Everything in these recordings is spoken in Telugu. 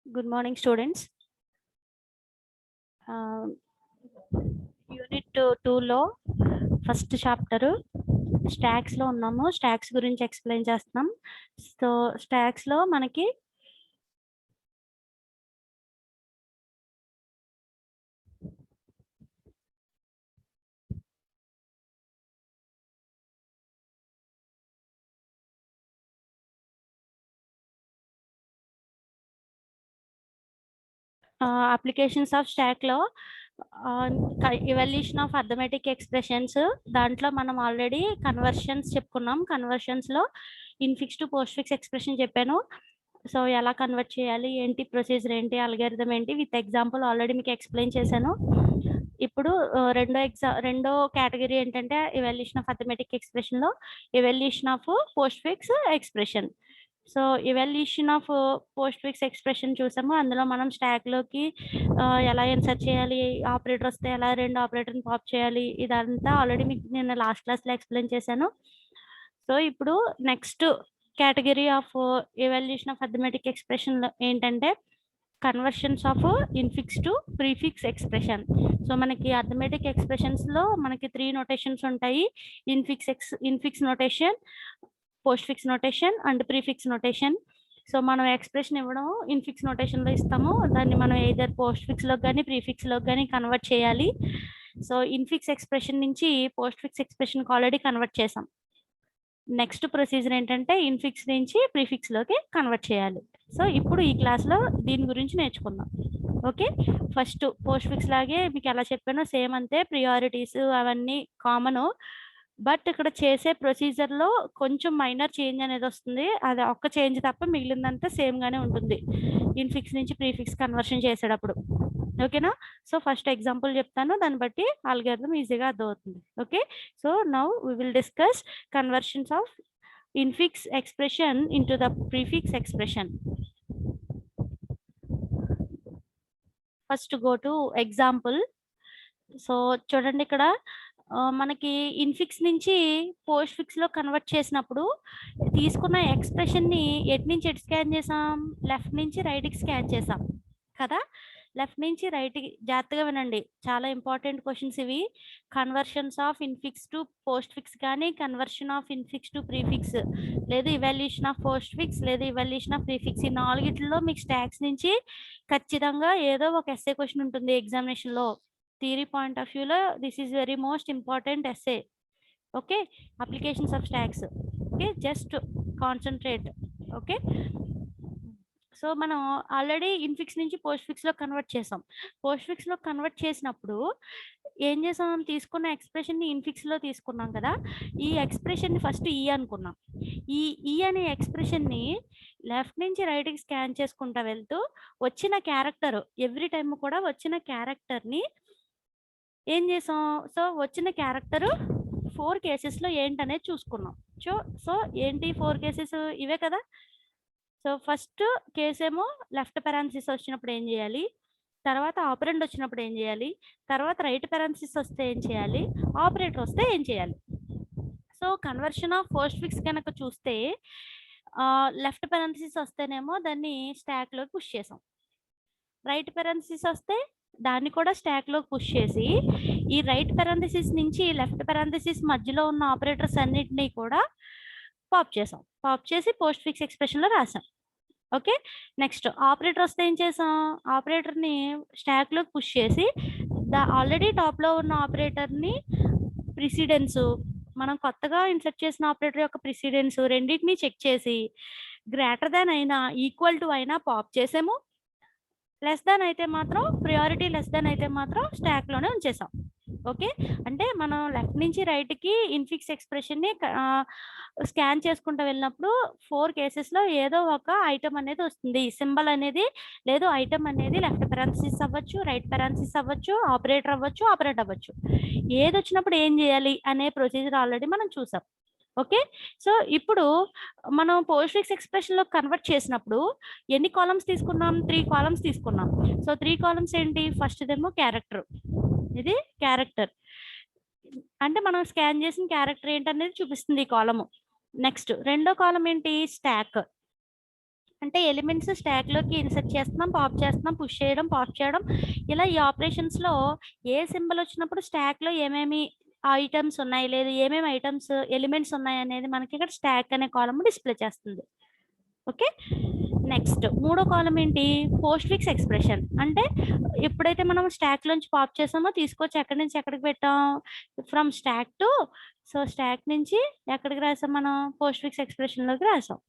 Good morning, students. Unit 2 లో ఫస్ట్ చాప్టర్ స్టాక్స్ లో ఉన్నాము. స్టాక్స్ గురించి ఎక్స్ప్లెయిన్ చేస్తున్నాం. సో స్టాక్స్ లో మనకి అప్లికేషన్స్ ఆఫ్ స్టాక్ లో ఎవల్యూషన్ ఆఫ్ అర్థమెటిక్ ఎక్స్ప్రెషన్స్ దాంట్లో మనం ఆల్రెడీ కన్వర్షన్స్ చెప్పుకున్నాం. కన్వర్షన్స్ లో infix to postfix expression చెప్పాను. సో ఎలా కన్వర్ట్ చేయాలి, ఏంటి ప్రొసీజర్, ఏంటి అల్గారిథం ఏంటి విత్ ఎగ్జాంపుల్ ఆల్రెడీ మీకు ఎక్స్ప్లెయిన్ చేశాను. ఇప్పుడు రెండో కేటగిరీ ఏంటంటే ఎవల్యూషన్ ఆఫ్ అర్థమెటిక్ ఎక్స్ప్రెషన్ లో evolution of postfix expression. So evolution of postfix expression చూసాము. అందులో మనం స్టాక్ లోకి ఎలా ఇన్సర్ట్ చేయాలి, ఆపరేటర్ వస్తే ఎలా రెండు ఆపరేటర్ని పాప్ చేయాలి, ఇదంతా ఆల్రెడీ మీకు నేను లాస్ట్ క్లాస్ లో ఎక్స్ప్లెయిన్ చేశాను. సో ఇప్పుడు next category of evaluation of arithmetic expression ఏంటంటే conversions of infix to prefix expression. So మనకి అర్థమెటిక్ ఎక్స్ప్రెషన్స్ లో మనకి 3 నోటేషన్స్ ఉంటాయి. Infix notation, postfix notation and prefix notation. So మనం ఎక్స్ప్రెషన్ ఇవ్వడం ఇన్ఫిక్స్ నోటేషన్ లో ఇస్తాము. దాన్ని మనం ఎయిదర్ పోస్ట్ ఫిక్స్ లో కానీ ప్రీఫిక్స్ లో కానీ కన్వర్ట్ చేయాలి. సో ఇన్ఫిక్స్ ఎక్స్ప్రెషన్ నుంచి postfix expression already convert చేసాం. నెక్స్ట్ ప్రొసీజర్ ఏంటంటే ఇన్ఫిక్స్ నుంచి ప్రీఫిక్స్ లోకి కన్వర్ట్ చేయాలి. సో ఇప్పుడు ఈ క్లాస్ లో దీని గురించి నేర్చుకుందాం. ఓకే, ఫస్ట్ పోస్ట్ ఫిక్స్ లాగే మీకు ఎలా చెప్పానో సేమ్ అంతే, ప్రియారిటీస్ అవన్నీ కామన్. బట్ ఇక్కడ చేసే ప్రొసీజర్ లో కొంచెం మైనర్ చేంజ్ అనేది వస్తుంది. అది ఒక్క చేంజ్ తప్ప మిగిలిందంతా సేమ్ గానే ఉంటుంది ఇన్ఫిక్స్ నుంచి ప్రీఫిక్స్ కన్వర్షన్ చేసేటప్పుడు. ఓకేనా? సో ఫస్ట్ ఎగ్జాంపుల్ చెప్తాను, దాన్ని బట్టి అల్గారిథం ఈజీగా అర్థమవుతుంది. Okay, so now we will discuss conversions of infix expression into the prefix expression. First go to example. So చూడండి, ఇక్కడ మనకి ఇన్ఫిక్స్ నుంచి పోస్ట్ ఫిక్స్ లో కన్వర్ట్ చేసినప్పుడు తీసుకున్న ఎక్స్ప్రెషన్ ని ఎటు నుంచి ఎటు స్కాన్ చేసాం, లెఫ్ట్ నుంచి రైట్ కి స్కాన్ చేసాం కదా. లెఫ్ట్ నుంచి రైట్ కి, జాగ్రత్తగా వినండి, చాలా ఇంపార్టెంట్ క్వశ్చన్స్ ఇవి. Conversions of infix to postfix కానీ, conversion of infix to prefix, లేదు ఇవాల్యూషన్ ఆఫ్ పోస్ట్ ఫిక్స్, లేదు ఇవాల్యూషన్ ఆఫ్ ప్రీఫిక్స్, ఈ నాలుగిట్లో మీకు స్టాక్స్ నుంచి ఖచ్చితంగా ఏదో ఒక ఎస్ఏ క్వశ్చన్ ఉంటుంది ఎగ్జామినేషన్ లో. థియరీ పాయింట్ ఆఫ్ వ్యూలో this is very most important SA. Okay, applications of stacks. Okay, just concentrate. Okay, so మనం ఆల్రెడీ ఇన్ఫిక్స్ నుంచి పోస్ట్ ఫిక్స్ లో కన్వర్ట్ చేసాం. పోస్ట్ ఫిక్స్ లో కన్వర్ట్ చేసినప్పుడు ఏం చేసాం, తీసుకున్న ఎక్స్ప్రెషన్ ని ఇన్ఫిక్స్ లో తీసుకున్నాం కదా. ఈ ఎక్స్ప్రెషన్ ని ఫస్ట్ ఈ అనుకున్నాం. ఈ అనే ఎక్స్ప్రెషన్ ని లెఫ్ట్ నుంచి రైట్ కి స్కాన్ చేసుకుంటా వెళ్తూ వచ్చిన క్యారెక్టర్, ఎవ్రీ టైం కూడా వచ్చిన క్యారెక్టర్ ని ఏం చేసాం, సో వచ్చిన క్యారెక్టర్ 4 కేసెస్ లో ఏంటనేది చూసుకున్నాం. సో ఏంటి 4 కేసెస్ ఇవే కదా. సో ఫస్ట్ కేసు ఏమో లెఫ్ట్ పెరాన్సిస్ వచ్చినప్పుడు ఏం చేయాలి, తర్వాత ఆపరెంట్ వచ్చినప్పుడు ఏం చేయాలి, తర్వాత రైట్ పెరాన్సిస్ వస్తే ఏం చేయాలి, ఆపరేటర్ వస్తే ఏం చేయాలి. So conversion of post fix కనుక చూస్తే లెఫ్ట్ పెరాన్సిస్ వస్తేనేమో దాన్ని స్టాక్ లోకి పుష్ చేసాం. రైట్ పెరాన్సిస్ వస్తే దాన్ని కూడా స్టాక్ లో పుష్ చేసి ఈ రైట్ పెరాన్సిస్ నుంచి లెఫ్ట్ పెరాన్సిస్ మధ్యలో ఉన్న ఆపరేటర్స్ అన్నిటినీ కూడా పాప్ చేసాం. పాప్ చేసి పోస్ట్ ఫిక్స్ ఎక్స్ప్రెషన్ లో రాసాం. ఓకే, నెక్స్ట్ ఆపరేటర్ వస్తే ఏం చేసాం, ఆపరేటర్ ని స్టాక్ లోకి పుష్ చేసి ఆల్రెడీ టాప్ లో ఉన్న ఆపరేటర్ ని ప్రిసిడెన్స్, మనం కొత్తగా ఇన్సర్ట్ చేసిన ఆపరేటర్ యొక్క ప్రిసిడెన్స్ రెండింటిని చెక్ చేసి గ్రేటర్ దాన్ అయినా ఈక్వల్ టు అయినా పాప్ చేసాము. లెస్ దాన్ అయితే మాత్రం, ప్రియారిటీ లెస్ దాన్ అయితే మాత్రం స్టాక్ లోనే ఉంచేసాం. ఓకే, అంటే మనం లెఫ్ట్ నుంచి రైట్ కి ఇన్ఫిక్స్ ఎక్స్ప్రెషన్ ని స్కాన్ చేసుకుంటూ వెళ్ళినప్పుడు 4 కేసెస్ లో ఏదో ఒక ఐటమ్ అనేది వస్తుంది, సింబల్ అనేది, లేదు ఐటమ్ అనేది లెఫ్ట్ పెరాన్సిస్ అవ్వచ్చు, రైట్ పెరాన్సిస్ అవ్వచ్చు, ఆపరేటర్ అవ్వచ్చు, ఆపరేట్ అవ్వచ్చు. ఏది వచ్చినప్పుడు ఏం చేయాలి అనే ప్రొసీజర్ ఆల్రెడీ మనం చూసాం. ఓకే, సో ఇప్పుడు మనం పోస్ట్ ఫిక్స్ ఎక్స్ప్రెషన్ లో కన్వర్ట్ చేసినప్పుడు ఎన్ని కాలమ్స్ తీసుకున్నాం, 3 కాలమ్స్ తీసుకున్నాం. సో 3 కాలమ్స్ ఏంటి, ఫస్ట్ ఏమో క్యారెక్టర్, ఇది క్యారెక్టర్ అంటే మనం స్కాన్ చేసిన క్యారెక్టర్ ఏంటనేది చూపిస్తుంది ఈ కాలము. నెక్స్ట్ రెండో కాలం ఏంటి, స్టాక్. అంటే ఎలిమెంట్స్ స్టాక్లోకి ఇన్సర్ట్ చేస్తున్నాం, పాప్ చేస్తున్నాం, పుష్ చేయడం, పాప్ చేయడం. ఇలా ఈ ఆపరేషన్స్లో ఏ సింబల్ వచ్చినప్పుడు స్టాక్లో ఏమేమి ఐటమ్స్ ఉన్నాయి, లేదా ఏమేమి ఐటమ్స్ ఎలిమెంట్స్ ఉన్నాయి అనేది మనకి ఇక్కడ స్టాక్ అనే కాలమ్ డిస్ప్లే చేస్తుంది. ఓకే, నెక్స్ట్ మూడో కాలం ఏంటి? Post fix expression. అంటే ఎప్పుడైతే మనం స్టాక్ నుంచి పాప్ చేసామో తీసుకొచ్చి ఎక్కడి నుంచి ఎక్కడికి పెట్టాం, from stock to, so stock నుంచి ఎక్కడికి రాసాం మనం? పోస్ట్ ఫిక్స్ ఎక్స్ప్రెషన్లోకి రాసాం.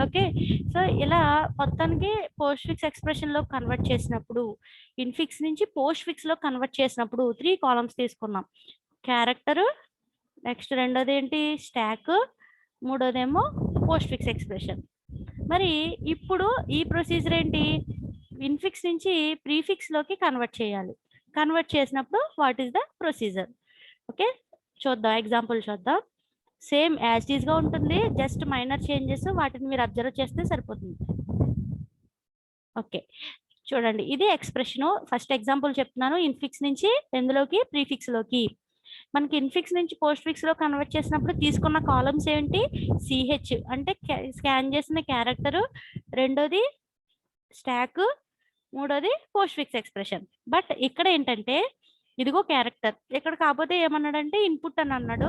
ఓకే, సో ఇలా మొత్తానికి పోస్ట్ ఫిక్స్ ఎక్స్ప్రెషన్లో కన్వర్ట్ చేసినప్పుడు, ఇన్ఫిక్స్ నుంచి పోస్ట్ ఫిక్స్లో కన్వర్ట్ చేసినప్పుడు 3 కాలమ్స్ తీసుకున్నాం. క్యారెక్టర్, నెక్స్ట్ రెండోది ఏంటి? స్టాక్, మూడోదేమో పోస్ట్ ఫిక్స్ ఎక్స్ప్రెషన్. మరి ఇప్పుడు ఈ ప్రొసీజర్ ఏంటి? ఇన్ఫిక్స్ నుంచి ప్రీఫిక్స్లోకి కన్వర్ట్ చేయాలి. కన్వర్ట్ చేసినప్పుడు what is the procedure? Okay, చూద్దాం, ఎగ్జాంపుల్ చూద్దాం. సేమ్ యాజ్ ఇట్ ఈస్గా ఉంటుంది, జస్ట్ మైనర్ చేంజెస్, వాటిని మీరు అబ్జర్వ్ చేస్తే సరిపోతుంది. ఓకే, చూడండి, ఇది ఎక్స్ప్రెషను. ఫస్ట్ ఎగ్జాంపుల్ చెప్తున్నాను. ఇన్ఫిక్స్ నుంచి ఎందులోకి? ప్రీఫిక్స్లోకి. మనకి ఇన్ఫిక్స్ నుంచి పోస్ట్ ఫిక్స్లో కన్వర్ట్ చేసినప్పుడు తీసుకున్న కాలమ్స్ ఏంటి? సిహెచ్ అంటే స్కాన్ చేసిన క్యారెక్టరు, రెండోది స్టాక్, మూడోది పోస్ట్ ఫిక్స్ ఎక్స్ప్రెషన్. బట్ ఇక్కడ ఏంటంటే ఇదిగో క్యారెక్టర్, ఇక్కడ కాకపోతే ఏమన్నాడంటే ఇన్పుట్ అని అన్నాడు.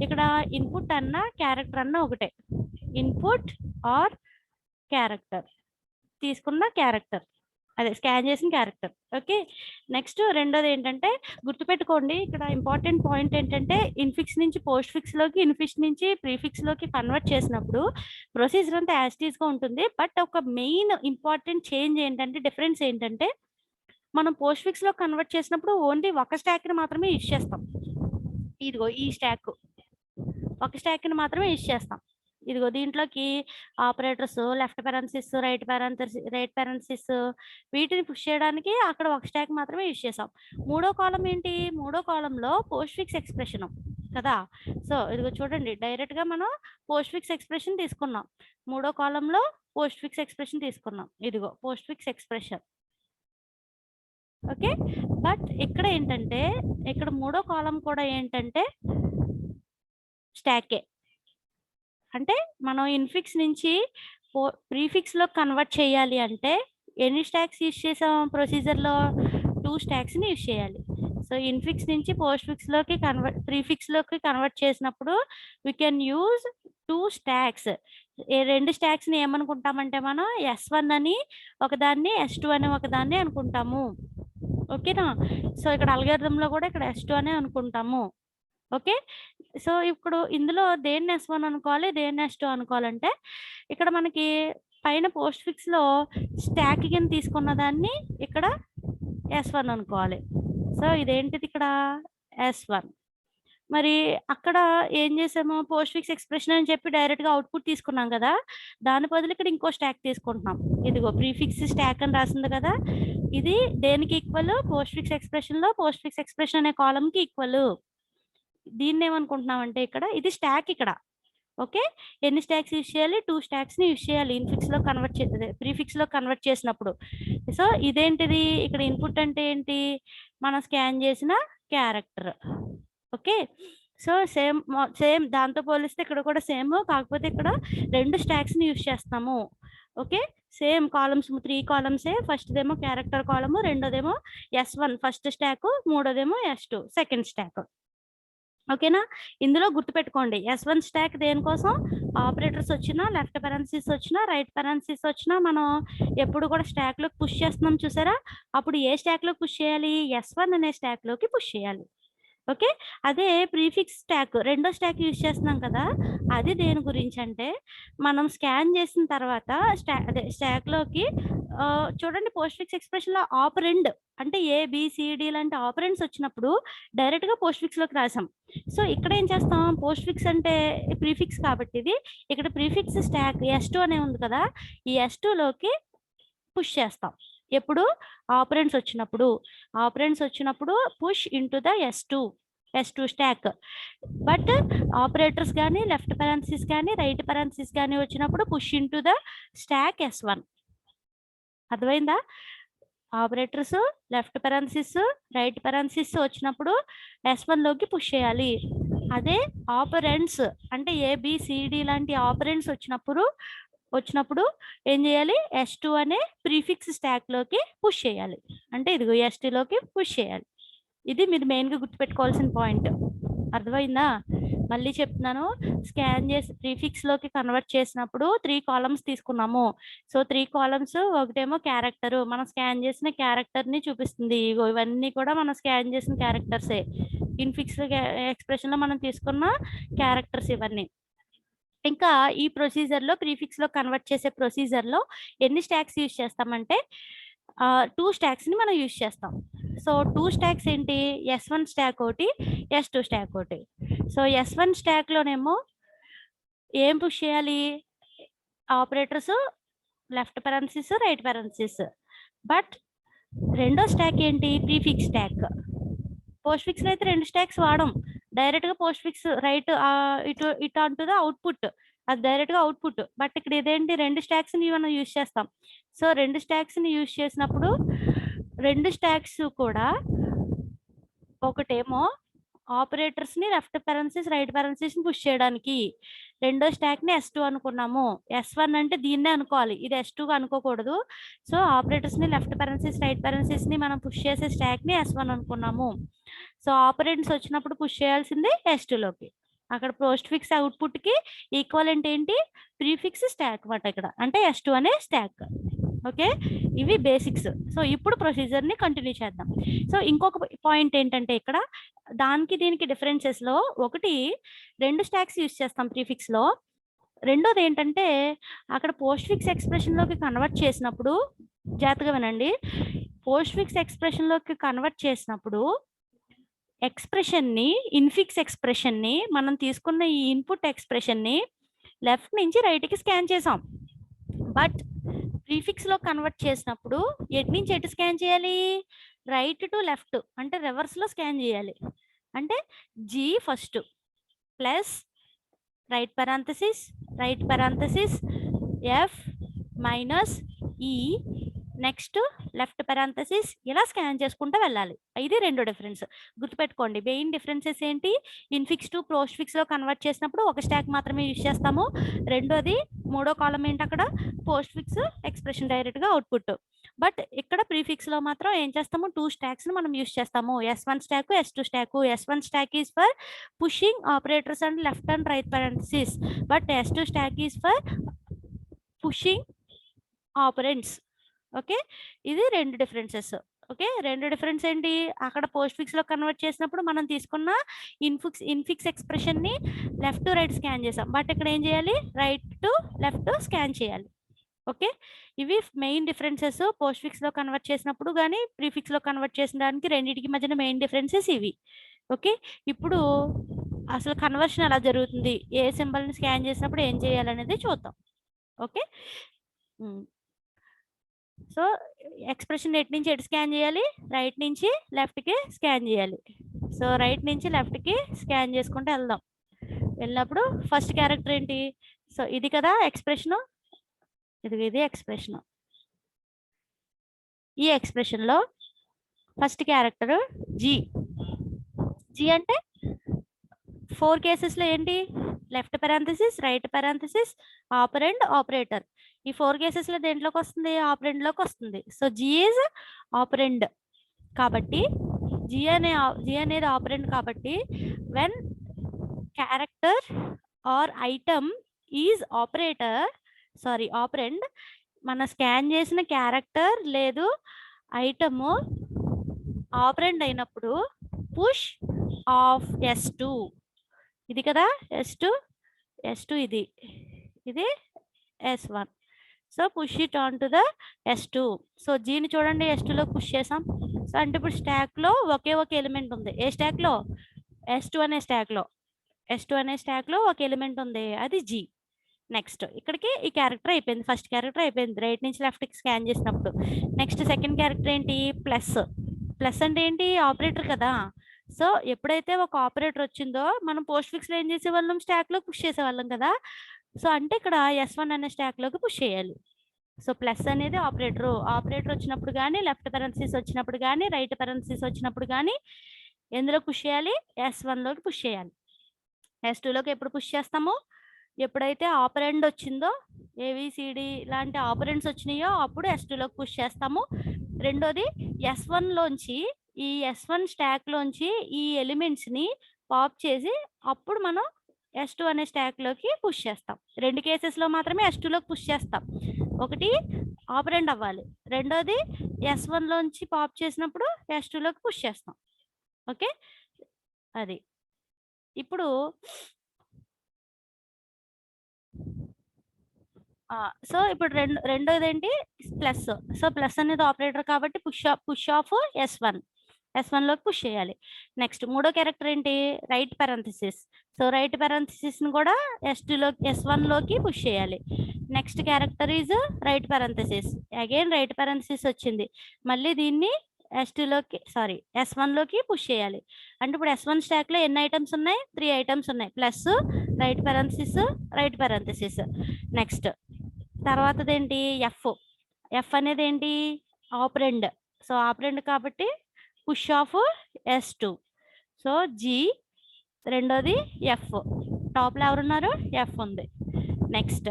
ఇక్కడ ఇన్పుట్ అన్న క్యారెక్టర్ అన్న ఒకటే, ఇన్పుట్ ఆర్ క్యారెక్టర్, తీసుకున్న క్యారెక్టర్, అదే స్కాన్ చేసిన క్యారెక్టర్. ఓకే, నెక్స్ట్ రెండోది ఏంటంటే గుర్తుపెట్టుకోండి, ఇక్కడ ఇంపార్టెంట్ పాయింట్ ఏంటంటే ఇన్ఫిక్స్ నుంచి పోస్ట్ ఫిక్స్లోకి, ఇన్ఫిక్స్ నుంచి ప్రీఫిక్స్లోకి కన్వర్ట్ చేసినప్పుడు ప్రొసీజర్ అంతా యాజ్ ఇట్ ఈస్గా ఉంటుంది. బట్ ఒక మెయిన్ ఇంపార్టెంట్ చేంజ్ ఏంటంటే, డిఫరెన్స్ ఏంటంటే, మనం పోస్ట్ ఫిక్స్లో కన్వర్ట్ చేసినప్పుడు ఓన్లీ ఒక స్టాక్ని మాత్రమే యూజ్ చేస్తాం. ఇదిగో ఈ స్టాక్, ఒక స్టాక్ని మాత్రమే యూజ్ చేస్తాం. ఇదిగో దీంట్లోకి operators, left parenthesis, right parenthesis, వీటిని పుష్ చేయడానికి అక్కడ ఒక స్టాక్ మాత్రమే యూజ్ చేసాం. మూడో కాలం ఏంటి? మూడో కాలంలో పోస్ట్ ఫిక్స్ ఎక్స్ప్రెషన్ కదా. సో ఇదిగో చూడండి, డైరెక్ట్గా మనం పోస్ట్ ఫిక్స్ ఎక్స్ప్రెషన్ తీసుకున్నాం. మూడో కాలంలో పోస్ట్ ఫిక్స్ ఎక్స్ప్రెషన్ తీసుకున్నాం. ఇదిగో post fix expression. Okay, but ఇక్కడ ఏంటంటే, ఇక్కడ మూడో కాలం కూడా ఏంటంటే స్టాకే. అంటే మనం ఇన్ఫిక్స్ నుంచి ప్రీఫిక్స్లో కన్వర్ట్ చేయాలి అంటే ఎన్ని స్టాక్స్ యూజ్ చేసాం ప్రొసీజర్లో? 2 స్టాక్స్ని యూజ్ చేయాలి. సో ఇన్ఫిక్స్ నుంచి పోస్ట్ ఫిక్స్లోకి ప్రీఫిక్స్లోకి కన్వర్ట్ చేసినప్పుడు వీ కెన్ యూజ్ 2 స్టాక్స్. ఏ 2 స్టాక్స్ని ఏమనుకుంటామంటే మనం S1 అని ఒకదాన్ని, S2 అని ఒకదాన్ని అనుకుంటాము. ఓకేనా? సో ఇక్కడ అల్గారిథంలో కూడా ఇక్కడ S2 అనే అనుకుంటాము. ఓకే, సో ఇప్పుడు ఇందులో దేన్ని S1 అనుకోవాలి, దేన్ని S2 అనుకోవాలంటే, ఇక్కడ మనకి పైన పోస్ట్ ఫిక్స్లో స్టాక్ కింద తీసుకున్న దాన్ని ఇక్కడ S1 అనుకోవాలి. సో ఇదేంటిది ఇక్కడ S1. మరి అక్కడ ఏం చేసాము? పోస్ట్ ఫిక్స్ ఎక్స్ప్రెషన్ అని చెప్పి డైరెక్ట్గా అవుట్పుట్ తీసుకున్నాం కదా, దాని బదులు ఇక్కడ ఇంకో స్టాక్ తీసుకుంటున్నాం. ఇదిగో ప్రీఫిక్స్ స్టాక్ అని రాసింది కదా, ఇది దేనికి ఈక్వల్? పోస్ట్ ఫిక్స్ ఎక్స్ప్రెషన్లో పోస్ట్ ఫిక్స్ ఎక్స్ప్రెషన్ అనే కాలంకి ఈక్వల్. దీన్ని ఏమనుకుంటున్నాం అంటే ఇక్కడ ఇది స్టాక్ ఇక్కడ. ఓకే, ఎన్ని స్టాక్స్ యూజ్ చేయాలి? 2 స్టాక్స్ని యూజ్ చేయాలి ఇన్ఫిక్స్లో కన్వర్ట్ చేస్తుంది, ప్రీఫిక్స్లో కన్వర్ట్ చేసినప్పుడు. సో ఇదేంటిది? ఇక్కడ ఇన్పుట్ అంటే ఏంటి? మనం స్కాన్ చేసిన క్యారెక్టర్. ఓకే, సో సేమ్ దాంతో పోలిస్తే ఇక్కడ కూడా సేమ్, కాకపోతే ఇక్కడ 2 స్టాక్స్ని యూజ్ చేస్తాము. ఓకే, సేమ్ కాలమ్స్ 3 కాలమ్సే. ఫస్ట్దేమో క్యారెక్టర్ కాలము, రెండోదేమో S1 ఫస్ట్ స్టాక్, మూడోదేమో S2 సెకండ్ స్టాక్. ఓకేనా? ఇందులో గుర్తుపెట్టుకోండి, S1 స్టాక్ దేనికోసం? ఆపరేటర్స్ వచ్చినా, లెఫ్ట్ పారెంథసిస్ వచ్చినా, రైట్ పారెంథసిస్ వచ్చినా మనం ఎప్పుడు కూడా స్టాక్లోకి పుష్ చేస్తున్నాం చూసారా? అప్పుడు ఏ స్టాక్లోకి పుష్ చేయాలి? S1 అనే స్టాక్లోకి పుష్ చేయాలి. ఓకే, అదే ప్రీఫిక్స్ స్టాక్ రెండో స్టాక్ యూజ్ చేస్తున్నాం కదా, అది దేని గురించి అంటే, మనం స్కాన్ చేసిన తర్వాత స్టాక్లోకి చూడండి, పోస్ట్ ఫిక్స్ ఎక్స్ప్రెషన్లో ఆపరెండ్ అంటే ABCD లాంటి ఆపరెండ్స్ వచ్చినప్పుడు డైరెక్ట్గా పోస్ట్ ఫిక్స్లోకి రాసాం. సో ఇక్కడ ఏం చేస్తాం? పోస్ట్ ఫిక్స్ అంటే ప్రీఫిక్స్ కాబట్టి ఇది, ఇక్కడ ప్రీఫిక్స్ స్టాక్ S2 అనే ఉంది కదా, ఈ S2లోకి పుష్ చేస్తాం. ఎప్పుడు? ఆపరెండ్స్ వచ్చినప్పుడు push into the S2 stock. But operators కానీ, లెఫ్ట్ పారెంథసిస్ కానీ, రైట్ పారెంథసిస్ కానీ వచ్చినప్పుడు push into the stock S1. అర్థమైందా? Operators, left parenthesis, right parenthesis వచ్చినప్పుడు S1లోకి పుష్ చేయాలి. అదే ఆపరెండ్స్ అంటే ABCD లాంటి ఆపరెండ్స్ వచ్చినప్పుడు వచ్చినప్పుడు ఏం చేయాలి? S2 అనే ప్రీఫిక్స్ స్టాక్‌లోకి పుష్ చేయాలి. అంటే ఇదిగో STలోకి పుష్ చేయాలి. ఇది మీరు మెయిన్‌గా గుర్తుపెట్టుకోవాల్సిన పాయింట్. అర్థమైందా? మళ్ళీ చెప్తున్నాను. స్కాన్ చేసి ప్రీఫిక్స్‌లోకి కన్వర్ట్ చేసినప్పుడు 3 కాలమ్స్ తీసుకున్నాము. సో, 3 కాలమ్స్ ఒకటేమో క్యారెక్టర్. మనం స్కాన్ చేసిన క్యారెక్టర్‌ని చూపిస్తుంది. ఇగో ఇవన్నీ కూడా మనం స్కాన్ చేసిన క్యారెక్టర్సే. ఇన్ఫిక్స్ ఎక్స్‌ప్రెషన్‌లో మనం తీసుకున్న క్యారెక్టర్స్ ఇవన్నీ. ఇంకా ఈ ప్రొసీజర్‌లో ప్రీఫిక్స్‌లో కన్వర్ట్ చేసే ప్రొసీజర్‌లో ఎన్ని స్టాక్స్ యూజ్ చేస్తామంటే 2 స్టాక్స్‌ని మనం యూజ్ చేస్తాం. సో, 2 స్టాక్స్ ఏంటి? S1 స్టాక్ ఒకటి, S2 స్టాక్ ఒకటి. సో, S1 స్టాక్‌లోనేమో ఏం పుష్ చేయాలి? Operators left parenthesis, right parenthesis. But రెండో స్టాక్ ఏంటి? Prefix stock. పోస్ట్ ఫిక్స్‌లో అయితే 2 స్టాక్స్ వాడం. డైరెక్ట్‌గా పోస్ట్ ఫిక్స్ రైట్ ఇటు అంటు ద అవుట్‌పుట్. అది డైరెక్ట్‌గా అవుట్‌పుట్. బట్ ఇక్కడ ఇదేంటి 2 స్టాక్స్‌ని మనం యూజ్ చేస్తాం. సో, 2 స్టాక్స్‌ని యూజ్ చేసినప్పుడు 2 స్టాక్స్ కూడా ఒకటేమో ఆపరేటర్స్‌ని లెఫ్ట్ పారెంథసిస్, రైట్ పారెంథసిస్‌ని పుష్ చేయడానికి. రెండో స్టాక్‌ని S2 అనుకున్నాము. S1 అంటే దీన్నే అనుకోవాలి. ఇది S2గా అనుకోకూడదు. సో, ఆపరేటర్స్‌ని లెఫ్ట్ పారెంథసిస్, రైట్ పారెంథసిస్‌ని మనం పుష్ చేసే స్టాక్‌ని S1 అనుకున్నాము. సో, ఆపరెంట్స్ వచ్చినప్పుడు పుష్ చేయాల్సింది S2లోకి. అక్కడ పోస్ట్ ఫిక్స్ అవుట్‌పుట్‌కి ఈక్వలెంట్ ఏంటి? ప్రీఫిక్స్ స్టాక్ మాట ఇక్కడ. అంటే S2 అనే స్టాక్. ఓకే. ఇవి బేసిక్స్. సో, ఇప్పుడు ప్రొసీజర్‌ని కంటిన్యూ చేద్దాం. సో, ఇంకొక పాయింట్ ఏంటంటే ఇక్కడ దానికి దీనికి డిఫరెన్సెస్‌లో ఒకటి 2 స్టాక్స్ యూజ్ చేస్తాం ప్రీఫిక్స్‌లో. రెండోదేంటంటే అక్కడ పోస్ట్ ఫిక్స్ ఎక్స్‌ప్రెషన్‌లోకి కన్వర్ట్ చేసినప్పుడు జాగ్రత్తగా వినండి. పోస్ట్ ఫిక్స్ ఎక్స్‌ప్రెషన్‌లోకి కన్వర్ట్ చేసినప్పుడు ఇన్ఫిక్స్ ఎక్స్‌ప్రెషన్‌ని మనం తీసుకున్న ఈ ఇన్‌పుట్ ఎక్స్‌ప్రెషన్‌ని లెఫ్ట్ నుంచి రైట్‌కి స్కాన్ చేసాం. బట్ ప్రీఫిక్స్‌లో కన్వర్ట్ చేసినప్పుడు ఎటు నుంచి ఎటు స్కాన్ చేయాలి? రైట్ టు లెఫ్ట్ అంటే రివర్స్‌లో స్కాన్ చేయాలి. అంటే G first plus right parenthesis F minus E next left parenthesis ఇలా స్కాన్ చేసుకుంటూ వెళ్ళాలి. ఇది రెండో డిఫరెన్స్. గుర్తుపెట్టుకోండి. మెయిన్ డిఫరెన్సెస్ ఏంటి? ఇన్ఫిక్స్ టు పోస్ట్ ఫిక్స్‌లో కన్వర్ట్ చేసినప్పుడు ఒక స్టాక్ మాత్రమే యూజ్ చేస్తాము. రెండోది మూడో కాలమ్ ఏంటి అక్కడ? పోస్ట్ ఫిక్స్ ఎక్స్‌ప్రెషన్ డైరెక్ట్‌గా అవుట్‌పుట్. బట్ ఇక్కడ ప్రీఫిక్స్‌లో మాత్రం ఏం చేస్తాము? 2 స్టాక్స్‌ని మనం యూజ్ చేస్తాము. S1 stock, S2 stock. S1 stock is for pushing operators and left and right parenthesis. But S2 stock is for pushing operands. Okay. ఇది 2 డిఫరెన్సెస్. ఓకే. 2 డిఫరెన్స్ ఏంటి? అక్కడ పోస్ట్ ఫిక్స్‌లో కన్వర్ట్ చేసినప్పుడు మనం తీసుకున్న ఇన్ఫిక్స్ ఎక్స్‌ప్రెషన్‌ని లెఫ్ట్ టు రైట్ స్కాన్ చేసాం. బట్ ఇక్కడ ఏం చేయాలి? రైట్ టు లెఫ్ట్ స్కాన్ చేయాలి. ఓకే. ఇవి మెయిన్ డిఫరెన్సెస్ పోస్ట్ ఫిక్స్‌లో కన్వర్ట్ చేసినప్పుడు గాని, ప్రీఫిక్స్‌లో కన్వర్ట్ చేసిన దానికి రెండిటికి మధ్యన మెయిన్ డిఫరెన్సెస్ ఇవి. ఓకే. ఇప్పుడు అసలు కన్వర్షన్ ఎలా జరుగుతుంది? ఏ సింబల్‌ని స్కాన్ చేసినప్పుడు ఏం చేయాలనేది చూద్దాం. ఓకే. హ్మ్. సో, ఎక్స్‌ప్రెషన్ ఎటు నుంచి ఎటు స్కాన్ చేయాలి? రైట్ నుంచి లెఫ్ట్‌కి స్కాన్ చేయాలి. సో, రైట్ నుంచి లెఫ్ట్‌కి స్కాన్ చేసుకుంటూ వెళ్దాం. వెళ్ళినప్పుడు ఫస్ట్ క్యారెక్టర్ ఏంటి? సో, ఇది కదా ఎక్స్‌ప్రెషను. ఇది ఎక్స్‌ప్రెషను. ఈ ఎక్స్‌ప్రెషన్‌లో ఫస్ట్ క్యారెక్టర్ G. G అంటే 4 కేసెస్‌లో ఏంటి? Left parenthesis, right parenthesis, operand, operator. ఈ 4 కేసెస్‌లో దేంట్లోకొస్తుంది? ఆపరెండ్‌లోకొస్తుంది. So, G is operand. కాబట్టి G అనేది ఆపరెండ్ కాబట్టి when character or item is operand మన స్కాన్ చేసిన క్యారెక్టర్ లేదు ఐటము ఆపరెండ్ అయినప్పుడు పుష్ ఆఫ్ S2. ఇది కదా S2 ఇది S1. So, push it on to the S2. So, Gని చూడండి S2లో పుష్ చేసాం. సో, అంటే ఇప్పుడు స్టాక్‌లో ఒకే ఒక ఎలిమెంట్ ఉంది. ఏ స్టాక్‌లో? S2 అనే స్టాక్‌లో ఒక ఎలిమెంట్ ఉంది. అది G. నెక్స్ట్ ఇక్కడికి ఈ క్యారెక్టర్ అయిపోయింది. ఫస్ట్ క్యారెక్టర్ అయిపోయింది. రైట్ నుంచి లెఫ్ట్‌కి స్కాన్ చేసినప్పుడు. నెక్స్ట్ సెకండ్ క్యారెక్టర్ ఏంటి? ప్లస్. ప్లస్ అంటే ఏంటి? ఆపరేటర్ కదా! సో, ఎప్పుడైతే ఒక ఆపరేటర్ వచ్చిందో మనం పోస్ట్ ఫిక్స్‌లో ఏం చేసేవాళ్ళం? స్టాక్‌లో పుష్ చేసేవాళ్ళం కదా! సో, అంటే ఇక్కడ S1 అనే స్టాక్‌లోకి పుష్ చేయాలి. సో, ప్లస్ అనేది ఆపరేటర్ వచ్చినప్పుడు గాని, లెఫ్ట్ పారెంథసిస్ వచ్చినప్పుడు గాని, రైట్ పారెంథసిస్ వచ్చినప్పుడు గాని ఎందులో పుష్ చేయాలి? S1లోకి పుష్ చేయాలి. S2లోకి ఎప్పుడు పుష్ చేస్తాము? ఎప్పుడైతే ఆపరెండ్ వచ్చిందో ఏబిసిడి లాంటి ఆపరెండ్స్ వచ్చినాయో అప్పుడు S2లోకి పుష్ చేస్తాము. రెండోది S1లోంచి ఈ S1 స్టాక్లోంచి ఈ ఎలిమెంట్స్ని పాప్ చేసి అప్పుడు మనం S2 అనే స్టాక్లోకి పుష్ చేస్తాం. 2 కేసెస్లో మాత్రమే S2లోకి పుష్ చేస్తాం. ఒకటి ఆపరెండ్ అవ్వాలి, రెండోది S1లోంచి పాప్ చేసినప్పుడు S2లోకి పుష్ చేస్తాం. ఓకే, అది. ఇప్పుడు సో ఇప్పుడు రెండోదేంటి ప్లస్. సో ప్లస్ అనేది ఆపరేటర్ కాబట్టి పుష్ ఆఫ్ S1లోకి పుష్ చేయాలి. నెక్స్ట్ మూడో క్యారెక్టర్ ఏంటి, రైట్ పారెంథసిస్. సో రైట్ పారెంథసిస్ని కూడా S1లోకి పుష్ చేయాలి. Next character is right parenthesis. Again right parenthesis వచ్చింది, మళ్ళీ దీన్ని S1లోకి పుష్ చేయాలి. అంటే ఇప్పుడు S1 స్టాక్లో ఎన్ని ఐటమ్స్ ఉన్నాయి, 3 ఐటమ్స్ ఉన్నాయి. Plus, right parenthesis. నెక్స్ట్ తర్వాతదేంటి ఎఫ్ అనేది ఏంటి, ఆపరెండ్. సో ఆపరెండ్ కాబట్టి push of S2. So G, రెండోది ఎఫ్. టాప్లో ఎవరున్నారు, ఎఫ్ ఉంది. నెక్స్ట్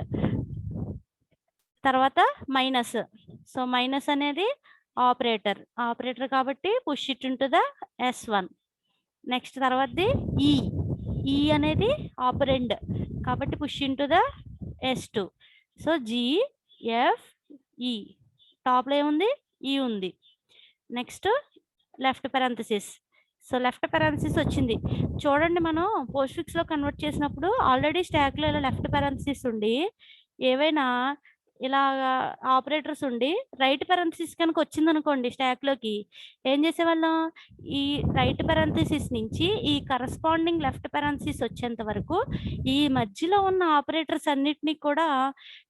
తర్వాత మైనస్. సో మైనస్ అనేది ఆపరేటర్ కాబట్టి push it into the S1. Next తర్వాతది ఈ అనేది ఆపరెండ్ కాబట్టి push into the S2. So GFE, టాప్లో ఏముంది, ఈ ఉంది. Next left parenthesis. So left parenthesis వచ్చింది. చూడండి, మనం పోస్ట్ ఫిక్స్లో కన్వర్ట్ చేసినప్పుడు ఆల్రెడీ స్టాక్లో ఇలా లెఫ్ట్ పారెంథసిస్ ఉండి ఏవైనా ఇలాగా ఆపరేటర్స్ ఉండి రైట్ పారెంథసిస్ కనుక వచ్చిందనుకోండి స్టాక్లోకి, ఏం చేసేవాళ్ళం, ఈ రైట్ పారెంథసిస్ నుంచి ఈ కరస్పాండింగ్ లెఫ్ట్ పారెంథసిస్ వచ్చేంత వరకు ఈ మధ్యలో ఉన్న ఆపరేటర్స్ అన్నిటినీ కూడా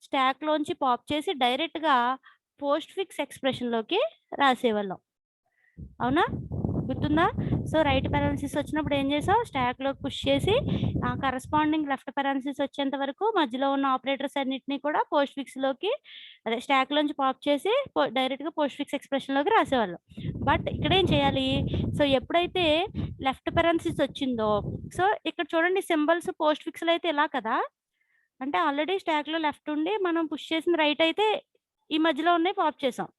స్టాక్లోంచి పాప్ చేసి డైరెక్ట్గా పోస్ట్ ఫిక్స్ ఎక్స్ప్రెషన్లోకి రాసేవాళ్ళం. అవునా, గుర్తుందా? సో రైట్ పారెంథసిస్ వచ్చినప్పుడు ఏం చేసాం, స్టాక్లోకి పుష్ చేసి ఆ కరస్పాండింగ్ లెఫ్ట్ పారెంథసిస్ వచ్చేంత వరకు మధ్యలో ఉన్న ఆపరేటర్స్ అన్నిటిని కూడా పోస్ట్ ఫిక్స్లోకి, అదే స్టాక్లోంచి పాప్ చేసి డైరెక్ట్గా పోస్ట్ ఫిక్స్ ఎక్స్ప్రెషన్లోకి రాసేవాళ్ళం. బట్ ఇక్కడ ఏం చేయాలి, సో ఎప్పుడైతే లెఫ్ట్ పారెంథసిస్ వచ్చిందో, సో ఇక్కడ చూడండి సింబల్స్ పోస్ట్ ఫిక్స్లో అయితే ఇలా కదా, అంటే ఆల్రెడీ స్టాక్లో లెఫ్ట్ ఉండి మనం పుష్ చేసిన రైట్ అయితే ఈ మధ్యలో ఉన్నాయి పాప్ చేసాం.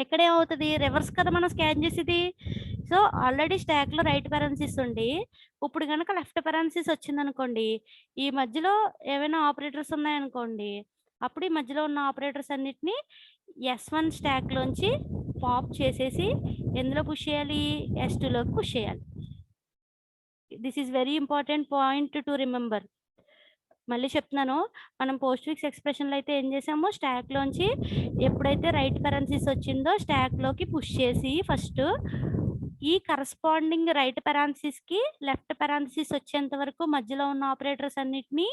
ఇక్కడ ఏమవుతుంది, రివర్స్ కదా మనం స్కాన్ చేసేది. సో ఆల్రెడీ స్టాక్లో రైట్ పారెంథసిస్ ఉండి ఇప్పుడు కనుక లెఫ్ట్ పారెంథసిస్ వచ్చిందనుకోండి, ఈ మధ్యలో ఏవైనా ఆపరేటర్స్ ఉన్నాయనుకోండి, అప్పుడు ఈ మధ్యలో ఉన్న ఆపరేటర్స్ అన్నిటిని S1 స్టాక్లోంచి పాప్ చేసేసి ఎందులో పుష్ చేయాలి, S2లోకి పుష్ చేయాలి. This is very important point to remember. మళ్ళీ చెప్తున్నాను, మనం పోస్ట్ ఫిక్స్ ఎక్స్ప్రెషన్లో అయితే ఏం చేసామో స్టాక్లోంచి ఎప్పుడైతే రైట్ పారెంథసిస్ వచ్చిందో స్టాక్లోకి పుష్ చేసి ఫస్ట్ ఈ కరస్పాండింగ్ రైట్ పారెంథసిస్కి లెఫ్ట్ పారెంథసిస్ వచ్చేంత వరకు మధ్యలో ఉన్న ఆపరేటర్స్ అన్నిటిని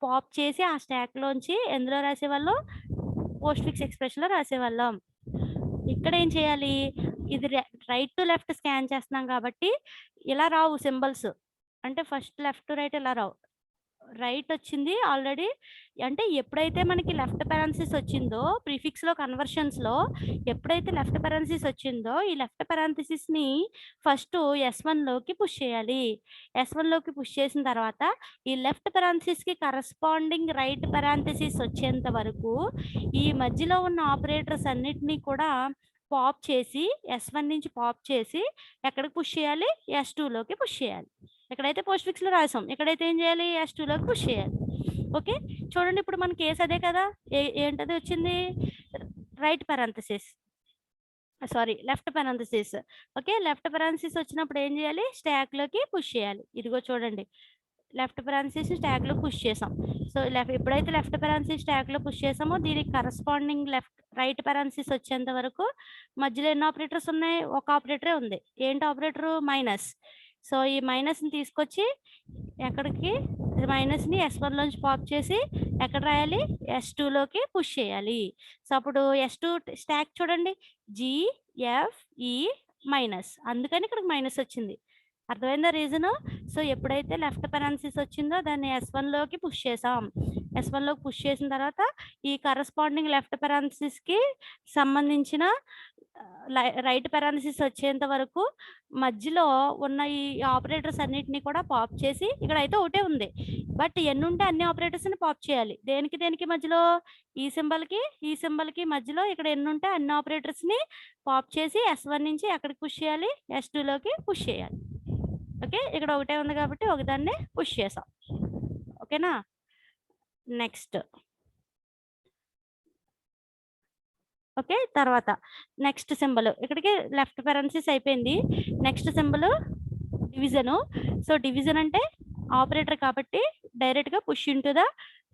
పాప్ చేసి ఆ స్టాక్లోంచి ఎందులో రాసేవాళ్ళం, పోస్ట్ ఫిక్స్ ఎక్స్ప్రెషన్లో రాసేవాళ్ళం. ఇక్కడ ఏం చేయాలి, ఇది రైట్ టు లెఫ్ట్ స్కాన్ చేస్తున్నాం కాబట్టి ఇలా రావు సింబల్స్, అంటే ఫస్ట్ లెఫ్ట్ టు రైట్ ఇలా రావు. రైట్ వచ్చింది ఆల్రెడీ, అంటే ఎప్పుడైతే మనకి లెఫ్ట్ పారెంథసిస్ వచ్చిందో ప్రిఫిక్స్లో కన్వర్షన్స్లో ఎప్పుడైతే లెఫ్ట్ పారెంథసిస్ వచ్చిందో ఈ లెఫ్ట్ పారెంథసిస్ని ఫస్ట్ S1లోకి పుష్ చేయాలి. S1లోకి పుష్ చేసిన తర్వాత ఈ లెఫ్ట్ పారెంథసిస్కి కరస్పాండింగ్ రైట్ పారెంథసిస్ వచ్చేంత వరకు ఈ మధ్యలో ఉన్న ఆపరేటర్స్ అన్నిటినీ కూడా పాప్ చేసి S1 నుంచి పాప్ చేసి ఎక్కడికి పుష్ చేయాలి, S2లోకి పుష్ చేయాలి. ఎక్కడైతే పోస్ట్ ఫిక్స్లో రాసాం ఇక్కడైతే ఏం చేయాలి, S2లోకి పుష్ చేయాలి. ఓకే, చూడండి ఇప్పుడు మన కేసు అదే కదా, ఏంటది వచ్చింది, right parenthesis, sorry left parenthesis. Okay, left parenthesis వచ్చినప్పుడు ఏం చేయాలి, స్టాక్లోకి పుష్ చేయాలి. ఇదిగో చూడండి, లెఫ్ట్ పారెంథసిస్ స్టాక్లో పుష్ చేసాం. సో ఎప్పుడైతే లెఫ్ట్ పారెంథసిస్ స్టాక్లో పుష్ చేసామో దీనికి కరస్పాండింగ్ రైట్ పారెంథసిస్ వచ్చేంత వరకు మధ్యలో ఎన్ని ఆపరేటర్స్ ఉన్నాయి, ఒక ఆపరేటరే ఉంది. ఏంటి ఆపరేటరు, మైనస్. సో ఈ మైనస్ని తీసుకొచ్చి ఎక్కడికి, మైనస్ని S1లోంచి పాప్ చేసి ఎక్కడ రాయాలి, S2లోకి పుష్ చేయాలి. సో అప్పుడు S2 స్టాక్ చూడండి, GFE మైనస్, అందుకని ఇక్కడికి మైనస్ వచ్చింది. అర్థమైందా రీజను? సో ఎప్పుడైతే లెఫ్ట్ పారెంథసిస్ వచ్చిందో దాన్ని S1లోకి పుష్ చేసాం. S1లోకి పుష్ చేసిన తర్వాత ఈ కరస్పాండింగ్ లెఫ్ట్ పారెంథసిస్కి సంబంధించిన రైట్ పారాలిసిస్ వచ్చేంత వరకు మధ్యలో ఉన్న ఈ ఆపరేటర్స్ అన్నిటిని కూడా పాప్ చేసి ఇక్కడైతే ఒకటే ఉంది. బట్ ఎన్నుంటే అన్ని ఆపరేటర్స్‌ని పాప్ చేయాలి. దేనికి దేనికి మధ్యలో? ఈ సింబల్‌కి, ఈ సింబల్‌కి మధ్యలో ఇక్కడ ఎన్నుంటే అన్ని ఆపరేటర్స్‌ని పాప్ చేసి S1 నుంచి ఎక్కడికి పుష్ చేయాలి? S2లోకి పుష్ చేయాలి. ఓకే. ఇక్కడ ఒకటే ఉంది కాబట్టి ఒకదాన్ని పుష్ చేసాం. ఓకేనా? నెక్స్ట్. ఓకే. తర్వాత నెక్స్ట్ సింబల్ ఇక్కడికి లెఫ్ట్ పారాలిసిస్ అయిపోయింది. Next symbol division. So, division అంటే ఆపరేటర్ కాబట్టి డైరెక్ట్‌గా push into the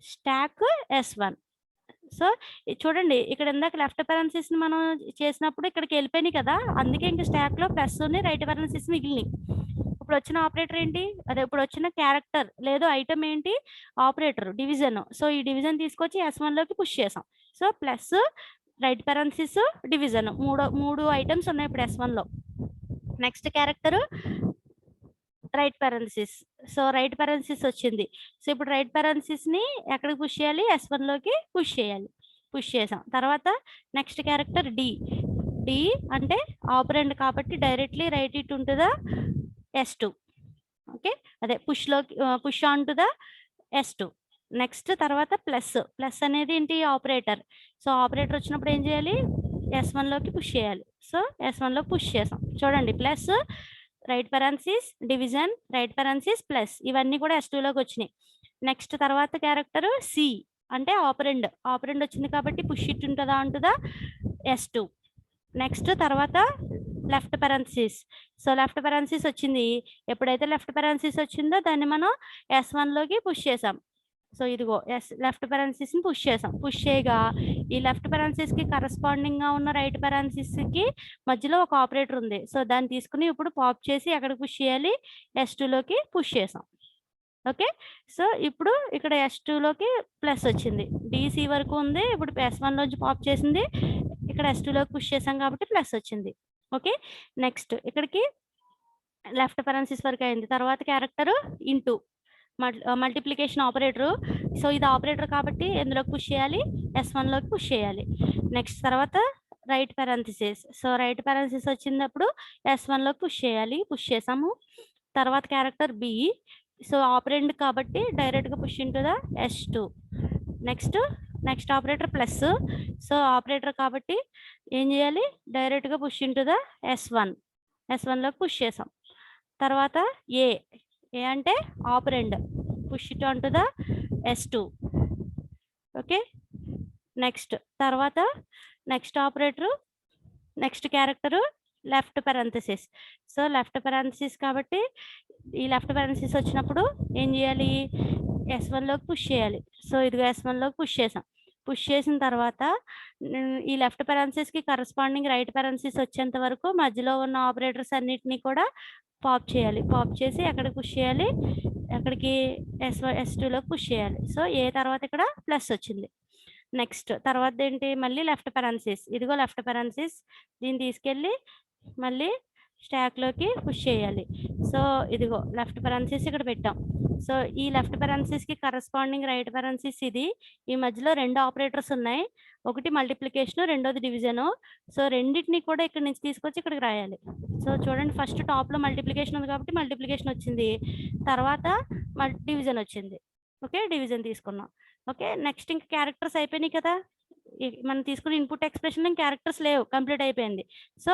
stock S1. So, చూడండి ఇక్కడ ఇందాక లెఫ్ట్ పారాలిసిస్‌ని మనం చేసినప్పుడు ఇక్కడికి వెళ్ళిపోయినాయి కదా! అందుకే ఇంక స్టాక్‌లో ప్లస్‌ని రైట్ పారాలిసిస్ మిగిలినాయి. ఇప్పుడు వచ్చిన ఆపరేటర్ ఏంటి? అదే ఇప్పుడు వచ్చిన క్యారెక్టర్ లేదు ఐటెమ్ ఏంటి? Operator division. సో, ఈ డివిజన్ తీసుకొచ్చి S1లోకి పుష్ చేసాం. So, plus right parenthesis, division 3 items ఉన్నాయి ఇప్పుడు S1లో. Next character right parenthesis. So, right parenthesis వచ్చింది. సో, ఇప్పుడు రైట్ పారాలిసిస్‌ని ఎక్కడికి పుష్ చేయాలి? S1లోకి పుష్ చేయాలి. పుష్ చేసాం. తర్వాత నెక్స్ట్ క్యారెక్టర్ డి. డి అంటే ఆపరెండ్ కాబట్టి directly write it into the S2. Okay. అదే push on to the S2. Next తర్వాత ప్లస్. ప్లస్ అనేది ఏంటి? ఆపరేటర్. సో, ఆపరేటర్ వచ్చినప్పుడు ఏం చేయాలి? S1లోకి పుష్ చేయాలి. సో, S1లోకి పుష్ చేసాం. చూడండి plus right parenthesis, division, right parenthesis, plus ఇవన్నీ కూడా S2లోకి వచ్చినాయి. నెక్స్ట్ తర్వాత క్యారెక్టర్ సి అంటే ఆపరెండ్. ఆపరెండ్ వచ్చింది కాబట్టి పుష్ ఇట్ ఉంటుందా అంటుందా S2. నెక్స్ట్ తర్వాత left parenthesis. So, left paralysis వచ్చింది. ఎప్పుడైతే లెఫ్ట్ పారాలిసిస్ వచ్చిందో దాన్ని మనం S1లోకి పుష్ చేసాం. సో, ఇదిగో లెఫ్ట్ పారాలిసిస్‌ని పుష్ చేసాం. పుష్ చేయగా ఈ లెఫ్ట్ పారాలిసిస్‌కి కరస్పాండింగ్‌గా ఉన్న రైట్ పారాలిసిస్‌కి మధ్యలో ఒక ఆపరేటర్ ఉంది. సో, దాన్ని తీసుకొని ఇప్పుడు పాప్ చేసి ఎక్కడికి పుష్ చేయాలి? S2లోకి పుష్ చేసాం. ఓకే. సో, ఇప్పుడు ఇక్కడ S2లోకి ప్లస్ వచ్చింది. డీసీ వరకు ఉంది. ఇప్పుడు S1లోంచి పాప్ చేసింది. ఇక్కడ S2లోకి పుష్ చేసాం కాబట్టి ప్లస్ వచ్చింది. ఓకే. నెక్స్ట్ ఇక్కడికి లెఫ్ట్ పారాలిసిస్ వరకు అయింది. తర్వాత character into multiplication operator. So, ఇది ఆపరేటర్ కాబట్టి ఎందులోకి పుష్ చేయాలి? S1లోకి పుష్ చేయాలి. నెక్స్ట్ తర్వాత right parenthesis. So, right paralysis వచ్చినప్పుడు S1లోకి పుష్ చేయాలి. పుష్ చేసాము. తర్వాత క్యారెక్టర్ బి. సో, ఆపరెండ్ కాబట్టి డైరెక్ట్‌గా push into the S2. Next operator plus. So, operator కాబట్టి ఏం చేయాలి? డైరెక్ట్‌గా పుష్ ఇంటు ద S1. S1లోకి పుష్ చేసాం. తర్వాత ఏ. ఏ అంటే operand. Push it on to the S2. Okay. తర్వాత next operator, next character left parenthesis. So, left parenthesis కాబట్టి ఈ లెఫ్ట్ పారాలిసిస్ వచ్చినప్పుడు ఏం చేయాలి? S1లోకి పుష్ చేయాలి. సో, ఇదిగో S1లోకి పుష్ చేసాం. పుష్ చేసిన తర్వాత ఈ లెఫ్ట్ పారాలిసిస్‌కి కరస్పాండింగ్ రైట్ పారాలిసిస్ వచ్చేంత వరకు మధ్యలో ఉన్న ఆపరేటర్స్ అన్నిటిని కూడా పాప్ చేయాలి. పాప్ చేసి ఎక్కడికి పుష్ చేయాలి? ఎక్కడికి? S2లోకి పుష్ చేయాలి. సో, ఏ తర్వాత ఇక్కడ ప్లస్ వచ్చింది. నెక్స్ట్ తర్వాతదేంటి? మళ్ళీ లెఫ్ట్ పారాలిసిస్. ఇదిగో లెఫ్ట్ పారాలిసిస్. దీన్ని తీసుకెళ్ళి మళ్ళీ స్టాక్‌లోకి పుష్ చేయాలి. సో, ఇదిగో లెఫ్ట్ పారాలిసిస్ ఇక్కడ పెట్టాం. సో, ఈ లెఫ్ట్ పారాలిసిస్‌కి కరస్పాండింగ్ రైట్ పారాలిసిస్ ఇది. ఈ మధ్యలో 2 ఆపరేటర్స్ ఉన్నాయి. ఒకటి మల్టిప్లికేషను, రెండోది డివిజను. సో, రెండిటిని కూడా ఇక్కడి నుంచి తీసుకొచ్చి ఇక్కడికి రాయాలి. సో, చూడండి ఫస్ట్ టాప్‌లో మల్టిప్లికేషన్ ఉంది కాబట్టి మల్టిప్లికేషన్ వచ్చింది. తర్వాత డివిజన్ వచ్చింది. ఓకే. డివిజన్ తీసుకున్నాం. ఓకే. నెక్స్ట్ ఇంక క్యారెక్టర్స్ అయిపోయినాయి కదా! మనం తీసుకున్న ఇన్‌పుట్ ఎక్స్‌ప్రెషన్‌లో క్యారెక్టర్స్ లేవు. కంప్లీట్ అయిపోయింది. సో,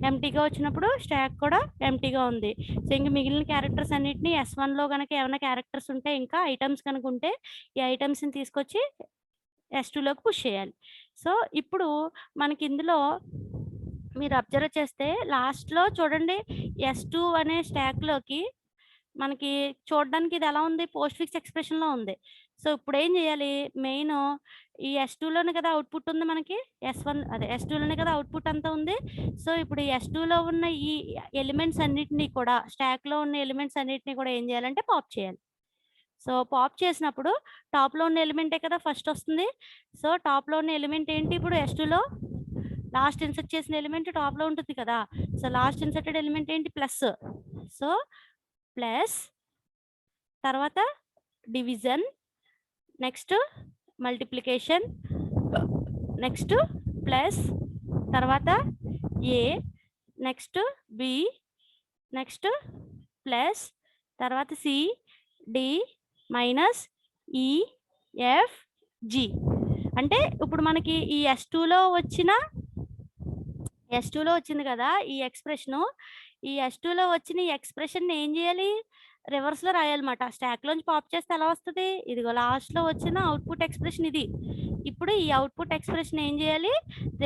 ఎంప్టీగా వచ్చినప్పుడు స్టాక్ కూడా ఎంప్టీగా ఉంది. సో, ఇంక మిగిలిన క్యారెక్టర్స్ అన్నిటిని S1లో గనక ఏమైనా క్యారెక్టర్స్ ఉంటే ఇంకా ఐటెమ్స్ గనుక ఉంటే ఈ ఐటెమ్స్‌ని తీసుకొచ్చి S2లోకి పుష్ చేయాలి. సో, ఇప్పుడు మనకి ఇందులో మీరు అబ్జర్వ్ చేస్తే లాస్ట్‌లో చూడండి S2 అనే స్టాక్‌లోకి మనకి చూడడానికి ఇది ఎలా ఉంది? పోస్ట్ ఫిక్స్ ఎక్స్‌ప్రెషన్‌లో ఉంది. సో, ఇప్పుడేం చేయాలి? మెయిను ఈ S2లోనే కదా అవుట్‌పుట్ ఉంది మనకి. S2లోనే కదా అవుట్‌పుట్ అంతా ఉంది. సో, ఇప్పుడు ఈ S2లో ఉన్న ఈ ఎలిమెంట్స్ అన్నిటిని కూడా స్టాక్‌లో ఉన్న ఎలిమెంట్స్ అన్నిటిని కూడా ఏం చేయాలంటే పాప్ చేయాలి. సో, పాప్ చేసినప్పుడు టాప్‌లో ఉన్న ఎలిమెంటే కదా ఫస్ట్ వస్తుంది. సో, టాప్‌లో ఉన్న ఎలిమెంట్ ఏంటి ఇప్పుడు S2లో? లాస్ట్ ఇన్సర్ట్ చేసిన ఎలిమెంట్ టాప్‌లో ఉంటుంది కదా! సో, లాస్ట్ ఇన్సర్టెడ్ ఎలిమెంట్ ఏంటి? ప్లస్. సో, ప్లస్ తర్వాత division, next multiplication, next plus, తర్వాత ఏ, నెక్స్ట్ బి, నెక్స్ట్ ప్లస్, తర్వాత C, D minus E, F, G. అంటే ఇప్పుడు మనకి ఈ S2లో వచ్చింది కదా ఈ ఎక్స్ప్రెషను. ఈ S2లో వచ్చిన ఈ ఎక్స్ప్రెషన్ ఏం చేయాలి, రివర్స్లో రాయాలన్నమాట. స్టాక్లోంచి పాప్ చేస్తే ఎలా వస్తుంది, ఇదిగో లాస్ట్లో వచ్చిన అవుట్పుట్ ఎక్స్ప్రెషన్ ఇది. ఇప్పుడు ఈ అవుట్పుట్ ఎక్స్ప్రెషన్ ఏం చేయాలి,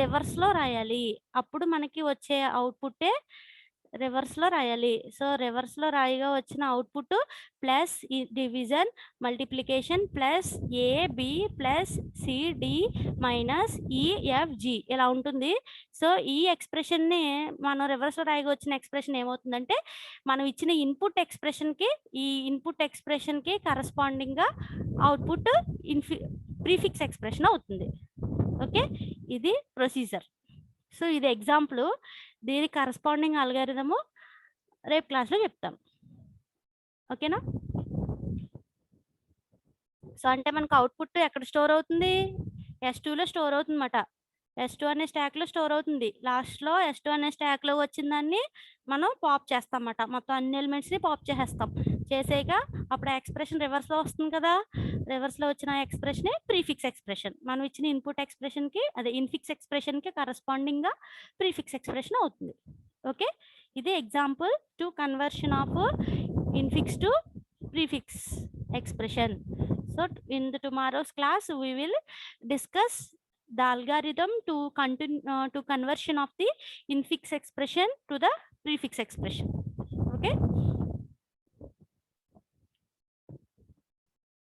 రివర్స్లో రాయాలి. అప్పుడు మనకి వచ్చే అవుట్పుట్టే రివర్స్లో రాయాలి. సో రివర్స్లో రాయిగా వచ్చిన output plus E division, multiplication plus A B plus C D minus E F G ఇలా ఉంటుంది. సో ఈ ఎక్స్ప్రెషన్ని మనం రివర్స్లో రాయిగా వచ్చిన ఎక్స్ప్రెషన్ ఏమవుతుందంటే, మనం ఇచ్చిన ఈ ఇన్పుట్ ఎక్స్ప్రెషన్కి కరస్పాండింగ్గా అవుట్పుట్ ప్రీఫిక్స్ ఎక్స్ప్రెషన్ అవుతుంది. ఓకే, ఇది ప్రొసీజర్. సో ఇది ఎగ్జాంపుల్. దీని కరస్పాండింగ్ అల్గారిథము రేపు క్లాస్లో చెప్తాం. ఓకేనా? సో అంటే మనకు అవుట్పుట్ ఎక్కడ స్టోర్ అవుతుంది, S2లో స్టోర్ అవుతుంది అన్నమాట. S2 అనే స్టాక్లో స్టోర్ అవుతుంది. లాస్ట్లో S2 అనే స్టాక్లో వచ్చిన దాన్ని మనం పాప్ చేస్తాం అన్నమాట. మొత్తం అన్ని ఎలిమెంట్స్ని పాప్ చేసేస్తాం. చేసాక అప్పుడు ఎక్స్ప్రెషన్ రివర్స్లో వస్తుంది కదా, రివర్స్లో వచ్చిన ఎక్స్ప్రెషనే ప్రీఫిక్స్ ఎక్స్ప్రెషన్. మనం ఇచ్చిన ఇన్పుట్ ఎక్స్ప్రెషన్కి అదే ఇన్ఫిక్స్ ఎక్స్ప్రెషన్కి కరస్పాండింగ్గా ప్రీఫిక్స్ ఎక్స్ప్రెషన్ అవుతుంది. ఓకే, ఇది example to conversion of infix to prefix expression. So in the tomorrow's class we will discuss the algorithm to conversion of the infix expression to the prefix expression.